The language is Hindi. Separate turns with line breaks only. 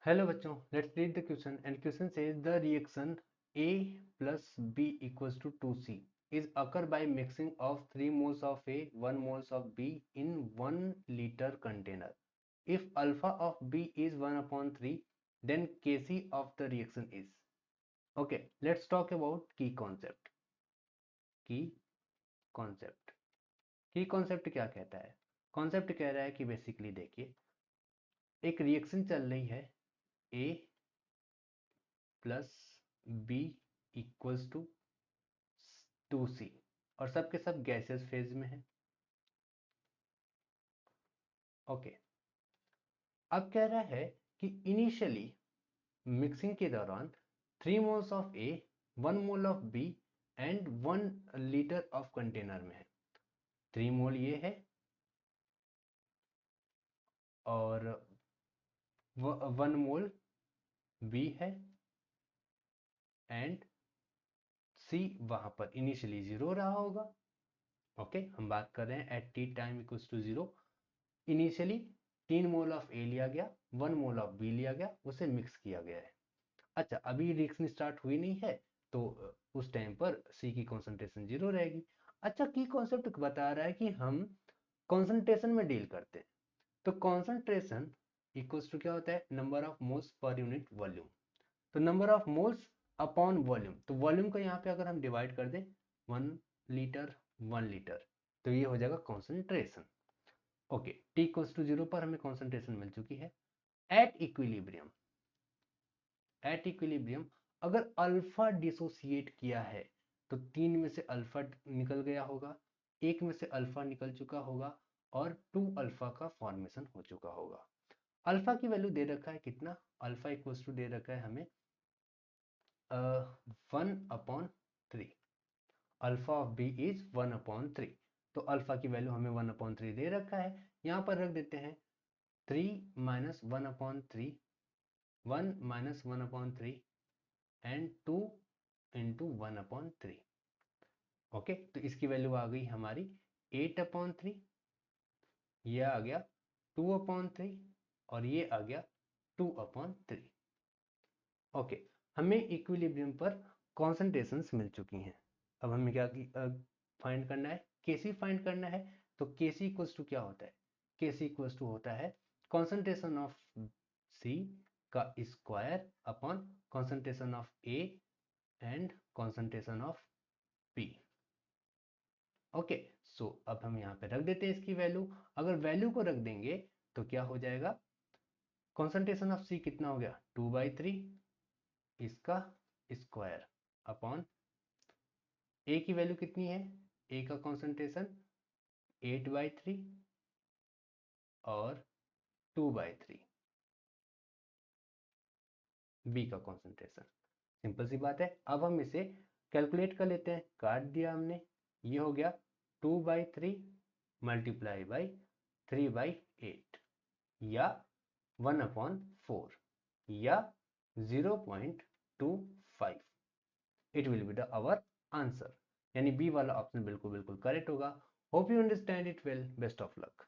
Hello बच्चों, let's read the question and question says the reaction A plus B equals to 2C is occur by mixing of 3 moles of A, 1 moles of B in 1 liter container. If alpha of B is 1 upon 3, then Kc of the reaction is. Okay, let's talk about key concept. Key concept. Key concept क्या कहता है? Concept कह रहा है कि basically देखिए, एक रिएक्शन चल रही है A plus B equals to 2C और सब के सब गैसेस फेज में है। ओके, अब कह रहा है कि इनिशियली मिक्सिंग के दौरान 3 moles of A, 1 mole of B and 1 litre of container में है। 3 मोल ये है और 1 मोल बी है एंड सी वहां पर इनिशियली 0 रहा होगा। ओके, हम बात कर रहे हैं at t time equals to 0। Initially 3 mole of A लिया गया, 1 मोल ऑफ बी लिया गया, उसे मिक्स किया गया है। अच्छा, अभी रिएक्शन स्टार्ट हुई नहीं है तो उस टाइम पर सी की कॉन्सेंट्रेशन 0 रहेगी। अच्छा, की कॉन्सेप्ट बता रहा है कि हम कॉन्सेंट्रेशन में डील करते हैं, तो कॉन्सेंट्रेशन इक्वल्स टू क्या होता है? Number of moles per unit volume. तो number of moles upon volume, तो वॉल्यूम को यहाँ पे अगर हम डिवाइड कर दें 1 लीटर 1 लीटर तो ये हो जाएगा concentration. Okay, T equals to 0 पर हमें कॉन्सेंट्रेशन मिल चुकी है। एट इक्विलिब्रियम, एट इक्विलिब्रियम अगर अल्फा डिसोसिएट किया है तो 3 में से अल्फा निकल गया होगा, 1 में से अल्फा निकल चुका होगा और 2 अल्फा का फॉर्मेशन हो चुका होगा। अल्फा की वैल्यू दे रखा है कितना? अल्फा इक्वल्स टू दे रखा है हमें 1/3। अल्फा ऑफ बी इज 1/3, तो अल्फा की वैल्यू हमें 1/3 दे रखा है। यहाँ पर रख देते हैं 3 minus 1/3, 1 minus 1/3 and 2 into 1/3। Okay, तो इसकी वैल्यू आ गई हमारी 8/3, ये आ गया 2/3 और ये आ गया 2/3। ओके, हमें इक्विलिब्रियम पर कॉन्सेंट्रेशंस मिल चुकी हैं। अब हमें क्या फाइंड करना है? केसी फाइंड करना है। तो केसी इक्वल्स टू क्या होता है? केसी इक्वल्स टू होता है कॉन्सेंट्रेशन ऑफ सी का square upon concentration of A and concentration of B. Okay, so अब हम यहाँ पे रख देते हैं इसकी वैल्यू। अगर वैल्यू को रख देंगे तो क्या हो जाएगा? कॉन्सेंट्रेशन ऑफ सी कितना हो गया? 2/3 इसका स्क्वायर अपॉन ए की वैल्यू कितनी है? ए का कॉन्सेंट्रेशन 8/3 और 2/3 बी का कॉन्सेंट्रेशन। सिंपल सी बात है। अब हम इसे कैलकुलेट कर लेते हैं। काट दिया हमने, ये हो गया 2/3 मल्टीप्लाई बाई 3/8 या 1/4 या 0.25। It will be the our answer, यानी बी वाला ऑप्शन बिल्कुल बिल्कुल करेक्ट होगा। Hope you understand it well. Best of luck.